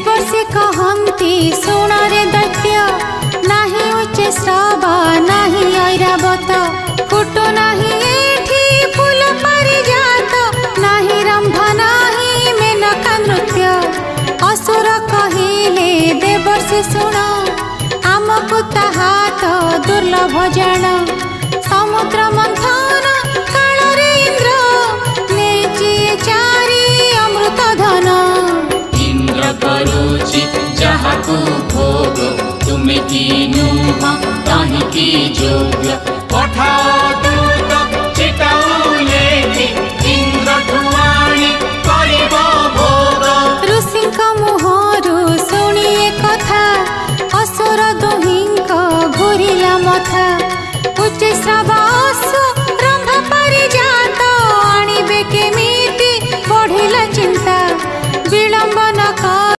देवर्षि कहन्ति शुण रे दैत्य नाही उच्चे श्राव नाही ऐरावत फुटो नाही एठी फूल पारिजात नाही रंभ नाही मेनका नृत्य असुर कहिले देवर्षि शुण आमको ताहा तो दुर्लभ जान समुद्र मंथन काଳରେ इंद्र नेची चारि अमृत धन इंद्र करुचि जहाकु भोग तुमे की नुह ताहि की जोग